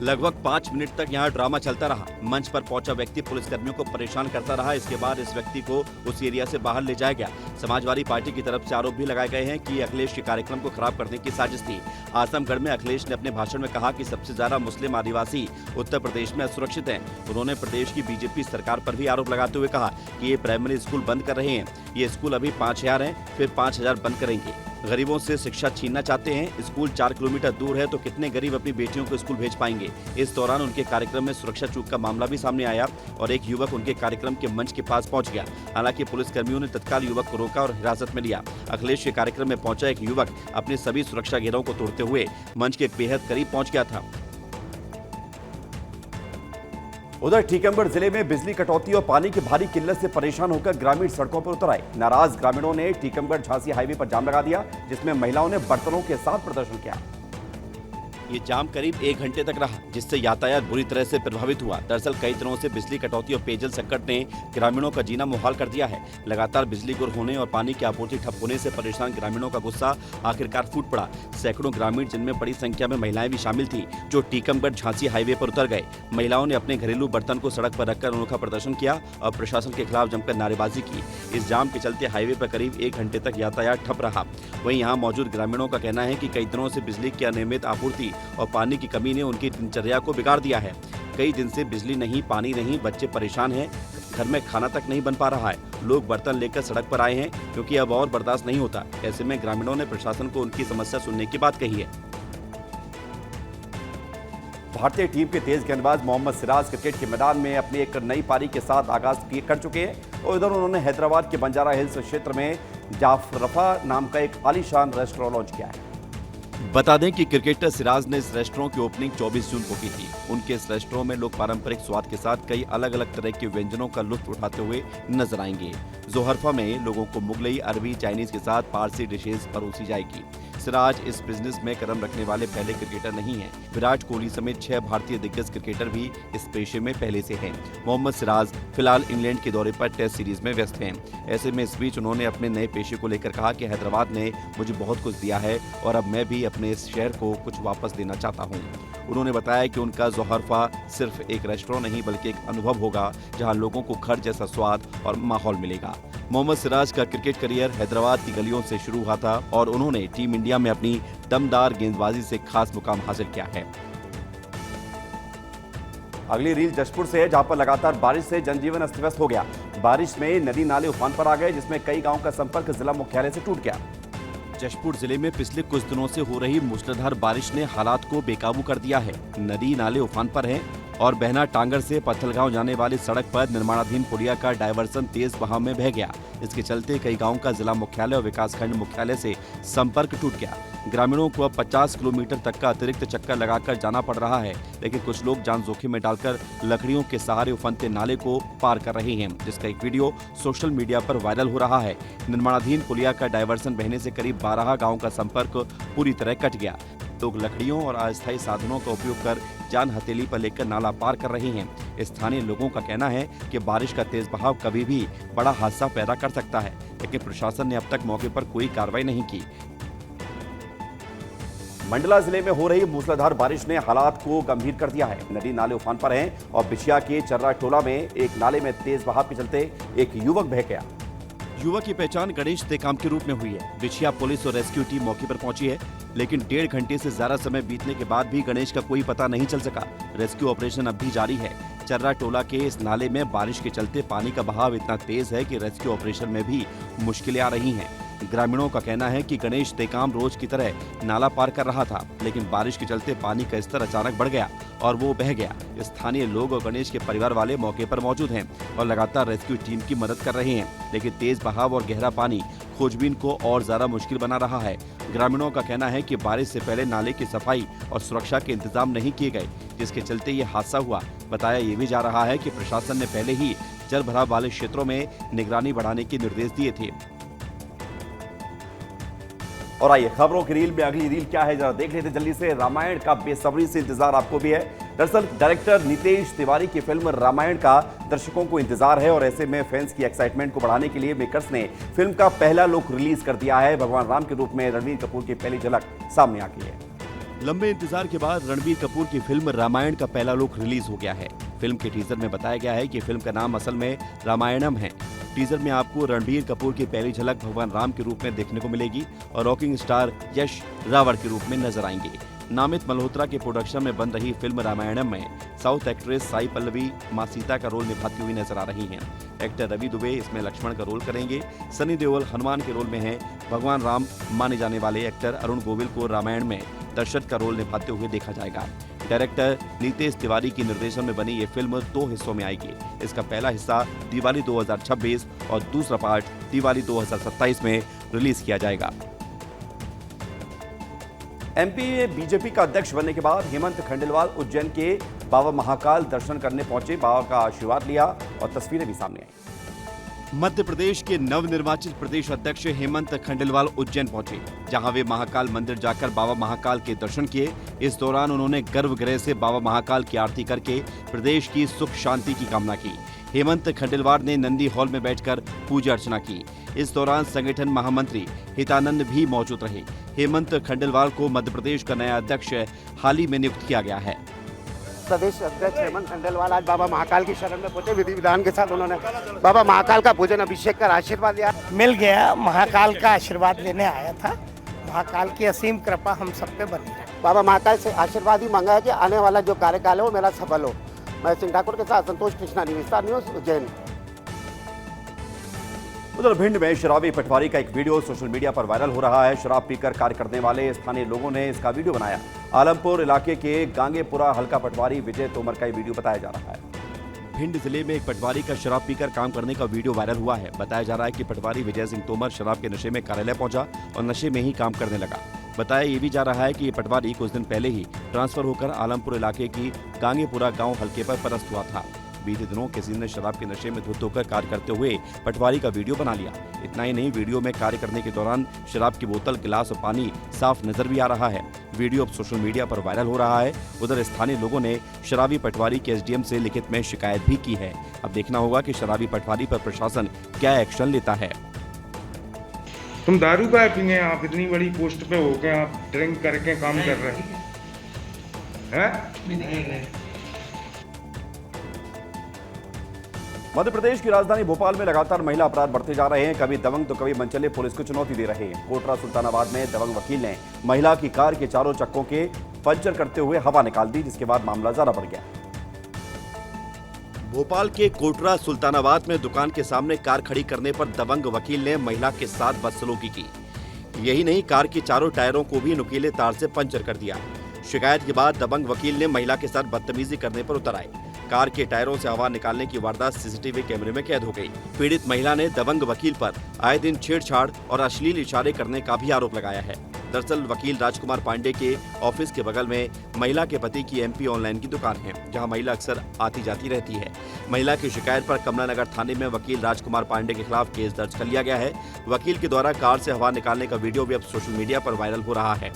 Speaker 2: लगभग 5 मिनट तक यहाँ ड्रामा चलता रहा। मंच पर पहुंचा व्यक्ति पुलिसकर्मियों को परेशान करता रहा। इसके बाद इस व्यक्ति को उस एरिया से बाहर ले जाया गया। समाजवादी पार्टी की तरफ से आरोप भी लगाए गए हैं कि अखिलेश के कार्यक्रम को खराब करने की साजिश थी। आजमगढ़ में अखिलेश ने अपने भाषण में कहा कि सबसे ज्यादा मुस्लिम आदिवासी उत्तर प्रदेश में असुरक्षित हैं। उन्होंने प्रदेश की बीजेपी सरकार पर भी आरोप लगाते हुए कहा कि ये प्राइमरी स्कूल बंद कर रहे हैं। ये स्कूल अभी 5000 हैं, फिर 5000 बंद करेंगे। गरीबों से शिक्षा छीनना चाहते हैं। स्कूल 4 किलोमीटर दूर है तो कितने गरीब अपनी बेटियों को स्कूल भेज पाएंगे। इस दौरान उनके कार्यक्रम में सुरक्षा चूक का मामला भी सामने आया और एक युवक उनके कार्यक्रम के मंच के पास पहुंच गया। हालांकि पुलिसकर्मियों ने तत्काल युवक को रोका और हिरासत में लिया। अखिलेश के कार्यक्रम में पहुंचा एक युवक अपने सभी सुरक्षा घेरों को तोड़ते हुए मंच के बेहद करीब पहुंच गया था।
Speaker 1: उधर टीकमगढ़ जिले में बिजली कटौती और पानी की भारी किल्लत से परेशान होकर ग्रामीण सड़कों पर उतर आए। नाराज ग्रामीणों ने टीकमगढ़ झांसी हाईवे पर जाम लगा दिया, जिसमें महिलाओं ने बर्तनों के साथ प्रदर्शन किया।
Speaker 2: ये जाम करीब 1 घंटे तक रहा, जिससे यातायात बुरी तरह से प्रभावित हुआ। दरअसल कई दिनों से बिजली कटौती और पेयजल संकट ने ग्रामीणों का जीना मुहाल कर दिया है। लगातार बिजली गुल होने और पानी की आपूर्ति ठप होने से परेशान ग्रामीणों का गुस्सा आखिरकार फूट पड़ा। सैकड़ों ग्रामीण, जिनमें बड़ी संख्या में महिलाएं भी शामिल थी, जो टीकमगढ़ झांसी हाईवे पर उतर गए। महिलाओं ने अपने घरेलू बर्तन को सड़क पर रखकर अनोखा प्रदर्शन किया और प्रशासन के खिलाफ जमकर नारेबाजी की। इस जाम के चलते हाईवे पर करीब 1 घंटे तक यातायात ठप रहा। वहीं यहाँ मौजूद ग्रामीणों का कहना है कि कई दिनों से बिजली की अनियमित आपूर्ति और पानी की कमी ने उनकी दिनचर्या को बिगाड़ दिया है। कई दिन से बिजली नहीं, पानी नहीं, बच्चे परेशान हैं, घर में खाना तक नहीं बन पा रहा है। लोग बर्तन लेकर सड़क पर आए हैं क्योंकि अब और बर्दाश्त नहीं होता। ऐसे में ग्रामीणों ने प्रशासन को उनकी समस्या सुनने की बात कही है।
Speaker 1: भारतीय टीम के तेज गेंदबाज मोहम्मद सिराज क्रिकेट के मैदान में अपनी एक नई पारी के साथ आगाज कर चुके हैं और इधर उन्होंने हैदराबाद के बंजारा हिल्स क्षेत्र में जाफरफा नाम का एक आलीशान रेस्टोरेंट लॉन्च किया है।
Speaker 2: बता दें कि क्रिकेटर सिराज ने इस रेस्टोरेंट की ओपनिंग 24 जून को की थी। उनके इस रेस्टोरेंट में लोग पारंपरिक स्वाद के साथ कई अलग अलग तरह के व्यंजनों का लुत्फ उठाते हुए नजर आएंगे। जोहरफा में लोगों को मुगलई, अरबी, चाइनीज के साथ पारसी डिशेज परोसी जाएगी। सिराज इस बिजनेस में कदम रखने वाले पहले क्रिकेटर नहीं हैं। विराट कोहली समेत 6 भारतीय दिग्गज क्रिकेटर भी इस पेशे में पहले से हैं। मोहम्मद सिराज फिलहाल इंग्लैंड के दौरे पर टेस्ट सीरीज में व्यस्त हैं। ऐसे में इस बीच उन्होंने अपने नए पेशे को लेकर कहा कि हैदराबाद ने मुझे बहुत कुछ दिया है और अब मैं भी अपने इस शहर को कुछ वापस देना चाहता हूँ। उन्होंने बताया कि उनका जोहरफा सिर्फ एक रेस्टोरेंट नहीं बल्कि एक अनुभव होगा, जहाँ लोगों को घर जैसा स्वाद और माहौल मिलेगा। मोहम्मद सिराज का क्रिकेट करियर हैदराबाद की गलियों से शुरू हुआ था और उन्होंने टीम इंडिया में अपनी दमदार गेंदबाजी से खास मुकाम हासिल किया है।
Speaker 1: अगली रील जशपुर से है, जहां पर लगातार बारिश से जनजीवन अस्त व्यस्त हो गया। बारिश में नदी नाले उफान पर आ गए, जिसमें कई गांवों का संपर्क जिला मुख्यालय से टूट गया।
Speaker 2: जशपुर जिले में पिछले कुछ दिनों से हो रही मूसलाधार बारिश ने हालात को बेकाबू कर दिया है। नदी नाले उफान पर हैं और बहना टांगर से पत्थलगांव जाने वाली सड़क पर निर्माणाधीन पुलिया का डायवर्सन तेज बहाव में बह गया। इसके चलते कई गांवों का जिला मुख्यालय और विकासखंड मुख्यालय से संपर्क टूट गया। ग्रामीणों को अब 50 किलोमीटर तक का अतिरिक्त चक्कर लगाकर जाना पड़ रहा है, लेकिन कुछ लोग जान जोखिम में डालकर लकड़ियों के सहारे उफनते नाले को पार कर रहे हैं, जिसका एक वीडियो सोशल मीडिया पर वायरल हो रहा है। निर्माणाधीन पुलिया का डायवर्सन बहने से करीब 12 गाँव का संपर्क पूरी तरह कट गया। लोग लकड़ियों और अस्थायी साधनों का उपयोग कर जान हथेली पर लेकर नाला पार कर रहे हैं। स्थानीय लोगों का कहना है कि बारिश का तेज बहाव कभी भी बड़ा हादसा पैदा कर सकता है, लेकिन प्रशासन ने अब तक मौके पर कोई कार्रवाई नहीं की।
Speaker 1: मंडला जिले में हो रही मूसलाधार बारिश ने हालात को गंभीर कर दिया है। नदी नाले उफान पर हैं और बिछिया के चर्रा टोला में एक नाले में तेज बहाव के चलते एक युवक बह गया।
Speaker 2: युवक की पहचान गणेश तेकाम के रूप में हुई है। बिछिया पुलिस और रेस्क्यू टीम मौके पर पहुंची है, लेकिन 1.5 घंटे से ज्यादा समय बीतने के बाद भी गणेश का कोई पता नहीं चल सका। रेस्क्यू ऑपरेशन अब भी जारी है। चर्रा टोला के इस नाले में बारिश के चलते पानी का बहाव इतना तेज है कि रेस्क्यू ऑपरेशन में भी मुश्किलें आ रही हैं। ग्रामीणों का कहना है कि गणेश तेकाम रोज की तरह नाला पार कर रहा था, लेकिन बारिश के चलते पानी का स्तर अचानक बढ़ गया और वो बह गया। स्थानीय लोग और गणेश के परिवार वाले मौके पर मौजूद हैं और लगातार रेस्क्यू टीम की मदद कर रहे हैं, लेकिन तेज बहाव और गहरा पानी खोजबीन को और ज्यादा मुश्किल बना रहा है। ग्रामीणों का कहना है कि बारिश से पहले नाले की सफाई और सुरक्षा के इंतजाम नहीं किए गए, जिसके चलते ये हादसा हुआ। बताया ये भी जा रहा है कि प्रशासन ने पहले ही जल भराव वाले क्षेत्रों में निगरानी बढ़ाने के निर्देश दिए थे।
Speaker 1: और आइए खबरों की रील में अगली रील क्या है जरा देख लेते जल्दी से। रामायण का बेसब्री से इंतजार आपको भी है। दरअसल डायरेक्टर नितेश तिवारी की फिल्म रामायण का दर्शकों को इंतजार है और ऐसे में फैंस की एक्साइटमेंट को बढ़ाने के लिए मेकर्स ने फिल्म का पहला लुक रिलीज कर दिया है। भगवान राम के रूप में रणबीर कपूर की पहली झलक सामने आ गई है।
Speaker 2: लंबे इंतजार के बाद रणबीर कपूर की फिल्म रामायण का पहला लुक रिलीज हो गया है। फिल्म के टीजर में बताया गया है कि फिल्म का नाम असल में रामायणम है। टीजर में आपको रणबीर कपूर की पहली झलक भगवान राम के रूप में देखने को मिलेगी और रॉकिंग स्टार यश रावण के रूप में नजर आएंगे। नामित मल्होत्रा के प्रोडक्शन में बन रही फिल्म रामायणम में साउथ एक्ट्रेस साई पल्लवी मां सीता का रोल निभाती हुई नजर आ रही हैं। एक्टर रवि दुबे इसमें लक्ष्मण का रोल करेंगे। सनी देओल हनुमान के रोल में हैं। भगवान राम माने जाने वाले एक्टर अरुण गोविल को रामायण में दशरथ का रोल निभाते हुए देखा जाएगा। डायरेक्टर नितेश तिवारी की निर्देशन में बनी ये फिल्म 2 हिस्सों में आएगी। इसका पहला हिस्सा दिवाली 2026 और दूसरा पार्ट दिवाली 2027 में रिलीज किया जाएगा।
Speaker 1: एमपी में बीजेपी का अध्यक्ष बनने के बाद हेमंत खंडेलवाल उज्जैन के बाबा महाकाल दर्शन करने पहुंचे। बाबा का आशीर्वाद लिया और तस्वीरें भी सामने आई।
Speaker 2: मध्य प्रदेश के नवनिर्वाचित प्रदेश अध्यक्ष हेमंत खंडेलवाल उज्जैन पहुंचे, जहां वे महाकाल मंदिर जाकर बाबा महाकाल के दर्शन किए। इस दौरान उन्होंने गर्भगृह से बाबा महाकाल की आरती करके प्रदेश की सुख शांति की कामना की। हेमंत खंडेलवाल ने नंदी हॉल में बैठकर पूजा अर्चना की। इस दौरान संगठन महामंत्री हितानंद भी मौजूद रहे। हेमंत खंडेलवाल को मध्य प्रदेश का नया अध्यक्ष हाल ही में नियुक्त किया गया है।
Speaker 6: प्रदेश अध्यक्ष हेमंत खंडेलवाल आज बाबा महाकाल की शरण में पहुंचे। विधि विधान के साथ उन्होंने बाबा महाकाल का पूजन अभिषेक कर आशीर्वाद लिया।
Speaker 7: मिल गया, महाकाल का आशीर्वाद लेने आया था। महाकाल की असीम कृपा हम सब पे बनी है।
Speaker 6: बाबा महाकाल से आशीर्वाद ही मांगा है कि आने वाला जो कार्यकाल है वो मेरा सफल हो। मैं सिंह ठाकुर के साथ संतोष कृष्णानी, विस्तार न्यूज उज्जैन।
Speaker 1: उधर भिंड में शराबी पटवारी का एक वीडियो सोशल मीडिया पर वायरल हो रहा है। शराब पीकर कार्य करने वाले स्थानीय लोगों ने इसका वीडियो बनाया। आलमपुर इलाके के गांगेपुरा हल्का पटवारी विजय तोमर का वीडियो बताया जा रहा है।
Speaker 2: भिंड जिले में एक पटवारी का शराब पीकर काम करने का वीडियो वायरल हुआ है। बताया जा रहा है कि पटवारी विजय सिंह तोमर शराब के नशे में कार्यालय पहुंचा और नशे में ही काम करने लगा। बताया ये भी जा रहा है कि ये पटवारी कुछ दिन पहले ही ट्रांसफर होकर आलमपुर इलाके की गांगेपुरा गांव हल्के पर पदस्थ हुआ था। बीते दिनों किसी ने शराब के नशे में धुत होकर कार्य करते हुए पटवारी का वीडियो बना लिया। इतना ही नहीं, वीडियो में कार्य करने के दौरान शराब की बोतल, गिलास और पानी साफ नजर भी आ रहा है। वीडियो अब सोशल मीडिया पर वायरल हो रहा है। उधर स्थानीय लोगों ने शराबी पटवारी के एसडीएम से लिखित में शिकायत भी की है। अब देखना होगा कि शराबी पटवारी पर प्रशासन क्या एक्शन लेता है।
Speaker 8: तुम दारू का पीने, आप इतनी बड़ी पोस्ट पे होके आप ड्रिंक करके काम कर रहे हैं?
Speaker 1: मध्य प्रदेश की राजधानी भोपाल में लगातार महिला अपराध बढ़ते जा रहे हैं। कभी दबंग तो कभी मनचले पुलिस को चुनौती दे रहे हैं। कोटरा सुल्तानाबाद में दबंग वकील ने महिला की कार के चारों चक्कों के पंचर करते हुए हवा निकाल दी, जिसके बाद मामला ज्यादा बढ़ गया।
Speaker 2: भोपाल के कोटरा सुल्तानाबाद में दुकान के सामने कार खड़ी करने पर दबंग वकील ने महिला के साथ बदसलूकी की। यही नहीं, कार के चारों टायरों को भी नुकीले तार से पंचर कर दिया। शिकायत के बाद दबंग वकील ने महिला के साथ बदतमीजी करने पर उतर आए। कार के टायरों से हवा निकालने की वारदात सीसीटीवी कैमरे में कैद हो गई। पीड़ित महिला ने दबंग वकील पर आए दिन छेड़छाड़ और अश्लील इशारे करने का भी आरोप लगाया है। दरअसल वकील राजकुमार पांडे के ऑफिस के बगल में महिला के पति की MP ऑनलाइन की दुकान है, जहां महिला अक्सर आती जाती रहती है। महिला की शिकायत पर कमलानगर थाने में वकील राजकुमार पांडे के खिलाफ केस दर्ज कर लिया गया है। वकील के द्वारा कार से हवा निकालने का वीडियो भी अब सोशल मीडिया पर वायरल हो रहा है।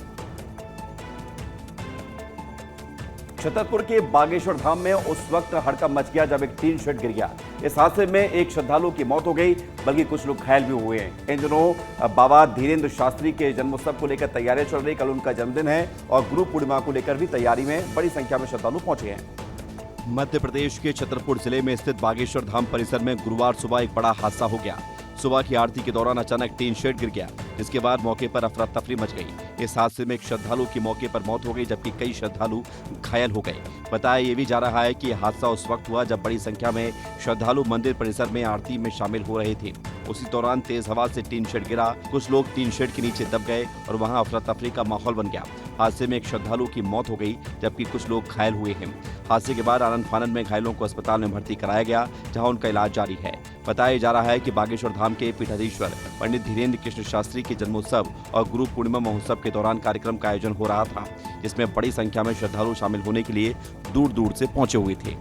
Speaker 1: छतरपुर के बागेश्वर धाम में उस वक्त हड़कंप मच गया जब एक टीन शेड गिर गया। इस हादसे में एक श्रद्धालु की मौत हो गई, बल्कि कुछ लोग घायल भी हुए हैं। इन दिनों बाबा धीरेन्द्र शास्त्री के जन्मोत्सव को लेकर तैयारियां चल रही। कल उनका जन्मदिन है और गुरु पूर्णिमा को लेकर भी तैयारी में बड़ी संख्या में श्रद्धालु पहुंचे हैं।
Speaker 2: मध्य प्रदेश के छतरपुर जिले में स्थित बागेश्वर धाम परिसर में गुरुवार सुबह एक बड़ा हादसा हो गया। सुबह की आरती के दौरान अचानक टीन शेड गिर गया, जिसके बाद मौके पर अफरा तफरी मच गई। इस हादसे में एक श्रद्धालु की मौके पर मौत हो गई, जबकि कई श्रद्धालु घायल हो गए। बताया ये भी जा रहा है कि यह हादसा उस वक्त हुआ जब बड़ी संख्या में श्रद्धालु मंदिर परिसर में आरती में शामिल हो रहे थे। उसी दौरान तेज हवा से टीन शेड गिरा, कुछ लोग टीन शेड के नीचे दब गए और वहां अफरा तफरी का माहौल बन गया। हादसे में एक श्रद्धालु की मौत हो गई, जबकि कुछ लोग घायल हुए हैं। हादसे के बाद आनंद फानन में घायलों को अस्पताल में भर्ती कराया गया, जहां उनका इलाज जारी है। बताया जा रहा है कि बागेश्वर धाम के पीठाधीश्वर पंडित धीरेन्द्र कृष्ण शास्त्री के जन्मोत्सव और गुरु पूर्णिमा महोत्सव के दौरान कार्यक्रम का आयोजन हो रहा था, जिसमें बड़ी संख्या में श्रद्धालु शामिल होने के लिए दूर दूर से पहुंचे हुए थे।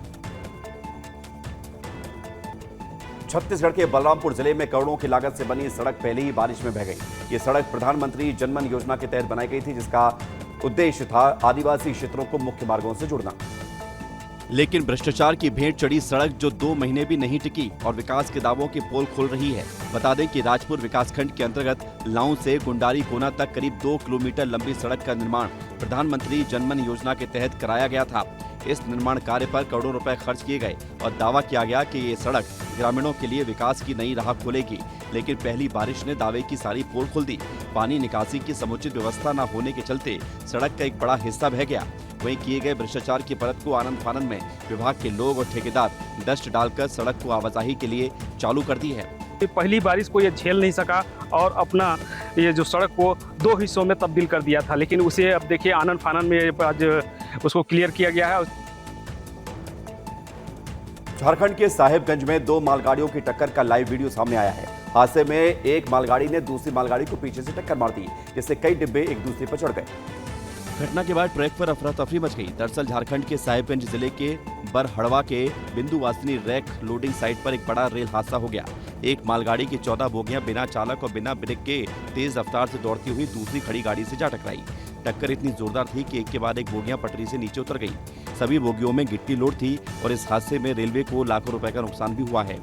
Speaker 1: छत्तीसगढ़ के बलरामपुर जिले में करोड़ों की लागत से बनी सड़क पहले ही बारिश में बह गई। ये सड़क प्रधानमंत्री जनमन योजना के तहत बनाई गई थी, जिसका उद्देश्य था आदिवासी क्षेत्रों को मुख्य मार्गों से जोड़ना।
Speaker 2: लेकिन भ्रष्टाचार की भेंट चढ़ी सड़क जो 2 महीने भी नहीं टिकी और विकास के दावों की पोल खोल रही है। बता दें कि राजपुर विकासखंड के अंतर्गत लाऊं से गुंडारी कोना तक करीब 2 किलोमीटर लंबी सड़क का निर्माण प्रधानमंत्री जनमन योजना के तहत कराया गया था। इस निर्माण कार्य पर करोड़ों रुपए खर्च किए गए और दावा किया गया कि ये सड़क ग्रामीणों के लिए विकास की नई राह खोलेगी। लेकिन पहली बारिश ने दावे की सारी पोल खोल दी। पानी निकासी की समुचित व्यवस्था न होने के चलते सड़क का एक बड़ा हिस्सा बह गया। वहीं किए गए भ्रष्टाचार की परत को आनंद फानन में विभाग के लोग और ठेकेदार डस्ट डालकर सड़क को आवाजाही के लिए चालू कर दी है।
Speaker 9: पहली बारिश को ये झेल नहीं सका और अपना ये जो सड़क को 2 हिस्सों में तब्दील कर दिया था, लेकिन उसे अब देखिए आनंद फानन में आज उसको क्लियर किया गया है।
Speaker 1: झारखंड के साहेबगंज में 2 मालगाड़ियों की टक्कर का लाइव वीडियो सामने आया है। हादसे में एक मालगाड़ी ने दूसरी मालगाड़ी को पीछे से टक्कर मार दी, जिससे कई डिब्बे एक दूसरे पर चढ़ गए।
Speaker 2: घटना के बाद ट्रैक पर अफरा तफरी मच गई। दरअसल झारखंड के साहेबगंज जिले के बरहड़वा के बिंदुवासिनी रैक लोडिंग साइट पर एक बड़ा रेल हादसा हो गया। एक मालगाड़ी की 14 बोगियां बिना चालक और बिना ब्रेक के तेज रफ्तार से दौड़ती हुई दूसरी खड़ी गाड़ी से जा टकराई। टक्कर इतनी जोरदार थी कि एक के बाद एक बोगियां पटरी से नीचे उतर गई। सभी बोगियों में गिट्टी लोड थी और इस हादसे में रेलवे को लाखों रुपए का नुकसान भी हुआ है।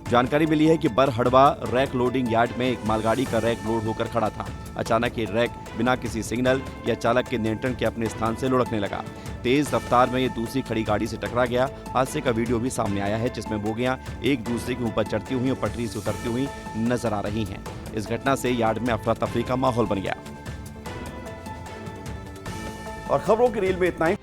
Speaker 2: जानकारी मिली है कि बरहड़वा रैक लोडिंग यार्ड में एक मालगाड़ी का रैक लोड होकर खड़ा था। अचानक ये रैक बिना किसी सिग्नल या चालक के नियंत्रण के अपने स्थान से लुढ़कने लगा। तेज रफ्तार में ये दूसरी खड़ी गाड़ी से टकरा गया। हादसे का वीडियो भी सामने आया है, जिसमें बोगियां एक दूसरे के ऊपर चढ़ती हुई और पटरी से उतरती हुई नजर आ रही हैं। इस घटना से यार्ड में अफरा तफरी का माहौल बन गया।
Speaker 1: और खबरों की रील में इतना ही।